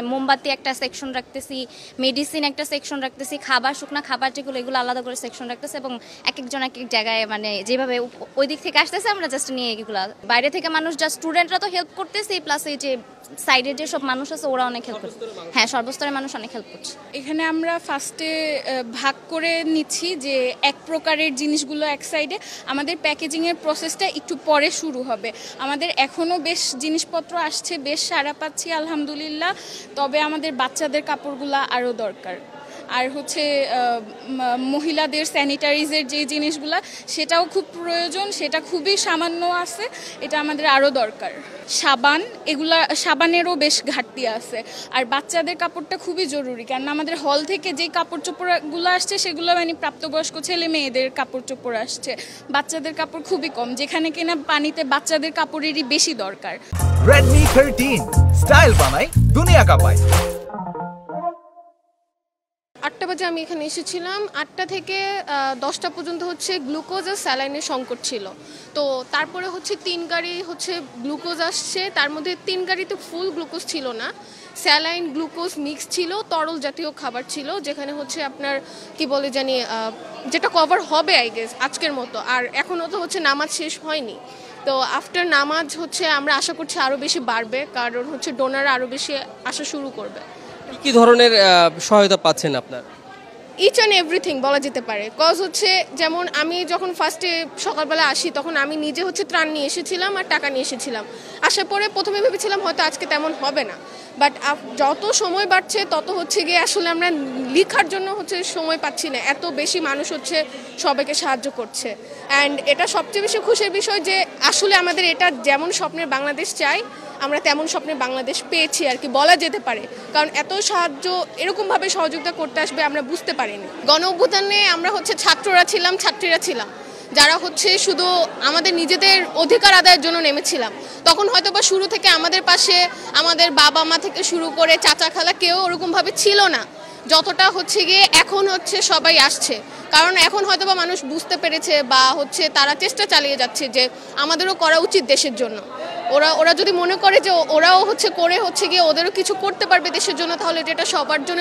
মোমবাতি একটা সেকশন রাখতেছি, মেডিসিন একটা সেকশন রাখতেছি, খাবার শুকনা খাবার যেগুলো এগুলো আলাদা করে সেকশন রাখতেছি এবং এক একজন এক এক জায়গায় মানে যেভাবে ওই দিক থেকে আসতেছে আমরা জাস্ট নিয়ে এগুলো বাইরে থেকে মানুষ জাস্ট স্টুডেন্টরা তো হেল্প করতেছি, প্লাস এই যে সাইডে যে সব মানুষ আছে ওরা অনেক হেল্প করছে। হ্যাঁ, সর্বস্তরের মানুষ অনেক হেল্প করছে। এখানে আমরা ফার্স্টে ভাগ করে নিচ্ছি যে এক প্রকারের জিনিসগুলো এক সাইডে, আমাদের প্যাকেজিংয়ের প্রসেসটা একটু পরে শুরু হবে। আমাদের এখনও বেশ জিনিসপত্র আসছে, বেশ সাড়া পাচ্ছি আলহামদুলিল্লাহ। তবে আমাদের বাচ্চাদের কাপড়গুলো আরও দরকার। আর হচ্ছে মহিলাদের স্যানিটারিজের যে জিনিসগুলো সেটাও খুব প্রয়োজন, সেটা খুবই সামান্য আছে, এটা আমাদের আরও দরকার। সাবান, সাবানেরও বেশ ঘাটতি আছে। আর বাচ্চাদের কাপড়টা খুবই জরুরি, কারণ আমাদের হল থেকে যে কাপড় চোপড়গুলো আসছে সেগুলো মানে প্রাপ্তবয়স্ক ছেলে মেয়েদের কাপড় চোপড় আসছে, বাচ্চাদের কাপড় খুবই কম, যেখানে কিনা পানিতে বাচ্চাদের কাপড়েরই বেশি দরকার। Redmi 13 স্টাইল বানাই দুনিয়া কাঁপায়। 8টা বাজে আমি এখানে এসেছিলাম। 8টা থেকে 10টা পর্যন্ত হচ্ছে গ্লুকোজ আর স্যালাইনের সংকট ছিল। তো তারপরে হচ্ছে 3 গাড়ি হচ্ছে গ্লুকোজ আসছে, তার মধ্যে 3 গাড়িতে ফুল গ্লুকোজ ছিল না, স্যালাইন গ্লুকোজ মিক্স ছিল, তরল জাতীয় খাবার ছিল, যেখানে হচ্ছে আপনার কি বলে জানি যেটা কভার হবে আই গেস আজকের মতো। আর এখনও তো হচ্ছে নামাজ শেষ হয়নি, তো আফটার নামাজ হচ্ছে আমরা আশা করছি আরও বেশি বাড়বে, কারণ হচ্ছে ডোনার আরও বেশি আসা শুরু করবে। কি ধরনের সহায়তা পাচ্ছেন আপনার? ইচ অ্যান্ড এভরিথিং বলা যেতে পারে। কজ হচ্ছে যেমন আমি যখন ফার্স্টে সকালবেলা আসি তখন আমি নিজে হচ্ছে ত্রাণ নিয়ে এসেছিলাম আর টাকা নিয়ে এসেছিলাম। আসার পরে প্রথমে ভেবেছিলাম হয়তো আজকে তেমন হবে না, বাট যত সময় বাড়ছে তত হচ্ছে গিয়ে আসলে আমরা লিখার জন্য হচ্ছে সময় পাচ্ছি না, এত বেশি মানুষ হচ্ছে সবাইকে সাহায্য করছে। অ্যান্ড এটা সবচেয়ে বেশি খুশির বিষয় যে আসলে আমাদের এটা যেমন স্বপ্নের বাংলাদেশ চাই আমরা তেমন স্বপ্নের বাংলাদেশ পেয়েছি আর কি বলা যেতে পারে, কারণ এত সাহায্য এরকমভাবে সহযোগিতা করতে আসবে আমরা বুঝতে পারিনি। গণ অভ্যুত্থানে আমরা হচ্ছে ছাত্ররা ছিলাম, ছাত্রীরা ছিলাম, যারা হচ্ছে শুধু আমাদের নিজেদের অধিকার আদায়ের জন্য নেমেছিলাম। তখন হয়তো বা শুরু থেকে আমাদের পাশে আমাদের বাবা মা থেকে শুরু করে চাচা খালা কেউ ওরকমভাবে ছিল না যতটা হচ্ছে গিয়ে এখন হচ্ছে সবাই আসছে, কারণ এখন হয়তো বা মানুষ বুঝতে পেরেছে বা হচ্ছে তারা চেষ্টা চালিয়ে যাচ্ছে যে আমাদেরও করা উচিত দেশের জন্য। ওরা যদি মনে করে যে ওরাও হচ্ছে করে হচ্ছে গিয়ে ওদেরও কিছু করতে পারবে দেশের জন্য, তাহলে এটা সবার জন্য